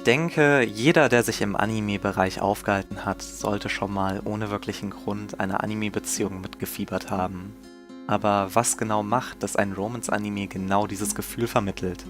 Ich denke, jeder, der sich im Anime-Bereich aufgehalten hat, sollte schon mal ohne wirklichen Grund eine Anime-Beziehung mitgefiebert haben. Aber was genau macht, dass ein Romance-Anime genau dieses Gefühl vermittelt?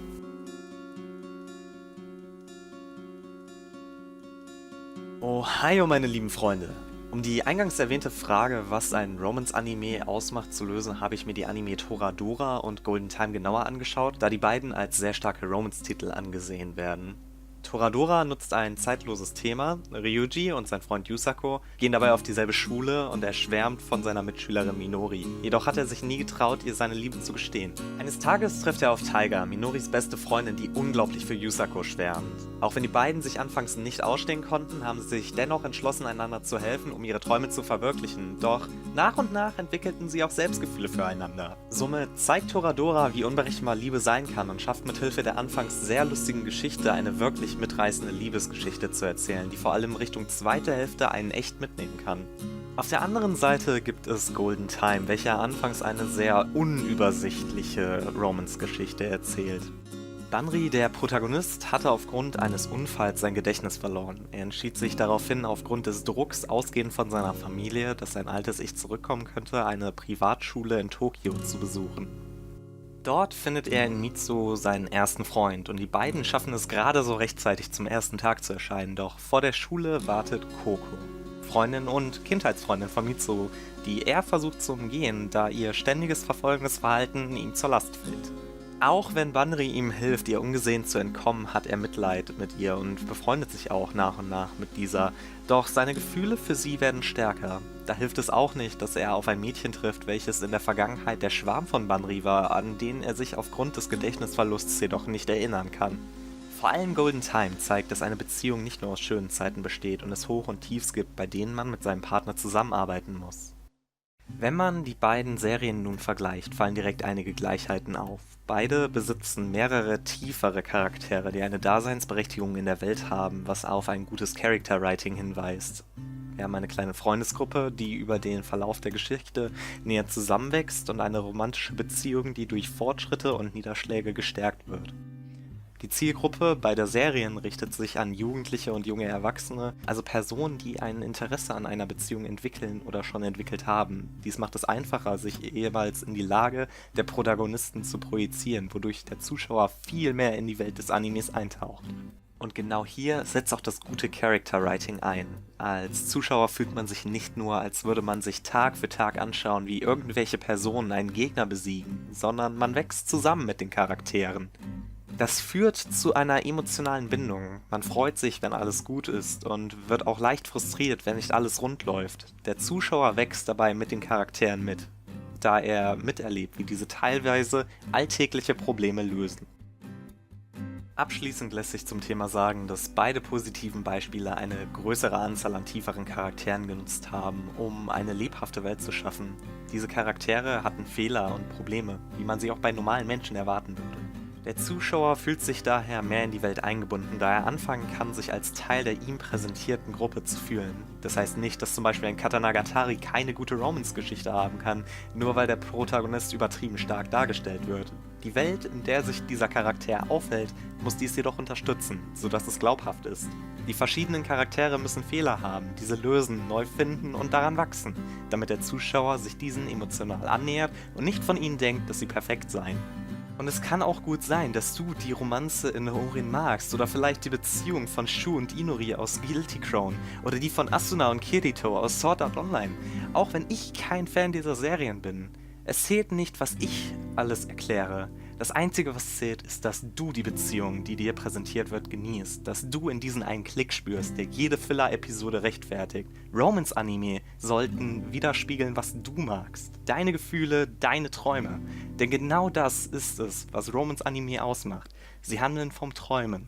Oh, hi, meine lieben Freunde! Um die eingangs erwähnte Frage, was ein Romance-Anime ausmacht, zu lösen, habe ich mir die Anime Toradora und Golden Time genauer angeschaut, da die beiden als sehr starke Romance-Titel angesehen werden. Toradora nutzt ein zeitloses Thema. Ryuji und sein Freund Yusako gehen dabei auf dieselbe Schule und er schwärmt von seiner Mitschülerin Minori. Jedoch hat er sich nie getraut, ihr seine Liebe zu gestehen. Eines Tages trifft er auf Taiga, Minoris beste Freundin, die unglaublich für Yusako schwärmt. Auch wenn die beiden sich anfangs nicht ausstehen konnten, haben sie sich dennoch entschlossen, einander zu helfen, um ihre Träume zu verwirklichen. Doch nach und nach entwickelten sie auch Selbstgefühle füreinander. Somit zeigt Toradora, wie unberechenbar Liebe sein kann und schafft mithilfe der anfangs sehr lustigen Geschichte eine wirklich mitreißende Liebesgeschichte zu erzählen, die vor allem Richtung zweite Hälfte einen echt mitnehmen kann. Auf der anderen Seite gibt es Golden Time, welcher anfangs eine sehr unübersichtliche Romance-Geschichte erzählt. Banri, der Protagonist, hatte aufgrund eines Unfalls sein Gedächtnis verloren. Er entschied sich daraufhin aufgrund des Drucks, ausgehend von seiner Familie, dass sein altes Ich zurückkommen könnte, eine Privatschule in Tokio zu besuchen. Dort findet er in Mitsu seinen ersten Freund und die beiden schaffen es gerade so rechtzeitig zum ersten Tag zu erscheinen, doch vor der Schule wartet Koko, Freundin und Kindheitsfreundin von Mitsu, die er versucht zu umgehen, da ihr ständiges verfolgendes Verhalten ihm zur Last fällt. Auch wenn Banri ihm hilft, ihr ungesehen zu entkommen, hat er Mitleid mit ihr und befreundet sich auch nach und nach mit dieser. Doch seine Gefühle für sie werden stärker. Da hilft es auch nicht, dass er auf ein Mädchen trifft, welches in der Vergangenheit der Schwarm von Banri war, an den er sich aufgrund des Gedächtnisverlusts jedoch nicht erinnern kann. Vor allem Golden Time zeigt, dass eine Beziehung nicht nur aus schönen Zeiten besteht und es Hoch und Tiefs gibt, bei denen man mit seinem Partner zusammenarbeiten muss. Wenn man die beiden Serien nun vergleicht, fallen direkt einige Gleichheiten auf. Beide besitzen mehrere tiefere Charaktere, die eine Daseinsberechtigung in der Welt haben, was auf ein gutes Character-Writing hinweist. Wir haben eine kleine Freundesgruppe, die über den Verlauf der Geschichte näher zusammenwächst und eine romantische Beziehung, die durch Fortschritte und Niederschläge gestärkt wird. Die Zielgruppe beider Serien richtet sich an Jugendliche und junge Erwachsene, also Personen, die ein Interesse an einer Beziehung entwickeln oder schon entwickelt haben. Dies macht es einfacher, sich jeweils in die Lage der Protagonisten zu projizieren, wodurch der Zuschauer viel mehr in die Welt des Animes eintaucht. Und genau hier setzt auch das gute Character Writing ein. Als Zuschauer fühlt man sich nicht nur, als würde man sich Tag für Tag anschauen, wie irgendwelche Personen einen Gegner besiegen, sondern man wächst zusammen mit den Charakteren. Das führt zu einer emotionalen Bindung. Man freut sich, wenn alles gut ist und wird auch leicht frustriert, wenn nicht alles rund läuft. Der Zuschauer wächst dabei mit den Charakteren mit, da er miterlebt, wie diese teilweise alltägliche Probleme lösen. Abschließend lässt sich zum Thema sagen, dass beide positiven Beispiele eine größere Anzahl an tieferen Charakteren genutzt haben, um eine lebhafte Welt zu schaffen. Diese Charaktere hatten Fehler und Probleme, wie man sie auch bei normalen Menschen erwarten würde. Der Zuschauer fühlt sich daher mehr in die Welt eingebunden, da er anfangen kann, sich als Teil der ihm präsentierten Gruppe zu fühlen. Das heißt nicht, dass zum Beispiel ein Katanagatari keine gute Romance-Geschichte haben kann, nur weil der Protagonist übertrieben stark dargestellt wird. Die Welt, in der sich dieser Charakter aufhält, muss dies jedoch unterstützen, sodass es glaubhaft ist. Die verschiedenen Charaktere müssen Fehler haben, diese lösen, neu finden und daran wachsen, damit der Zuschauer sich diesen emotional annähert und nicht von ihnen denkt, dass sie perfekt seien. Und es kann auch gut sein, dass du die Romanze in Ourin magst oder vielleicht die Beziehung von Shu und Inori aus Guilty Crown oder die von Asuna und Kirito aus Sword Art Online. Auch wenn ich kein Fan dieser Serien bin. Es zählt nicht, was ich alles erkläre. Das Einzige, was zählt, ist, dass du die Beziehung, die dir präsentiert wird, genießt. Dass du in diesen einen Klick spürst, der jede Filler-Episode rechtfertigt. Romance-Anime sollten widerspiegeln, was du magst. Deine Gefühle, deine Träume. Denn genau das ist es, was Romance-Anime ausmacht. Sie handeln vom Träumen.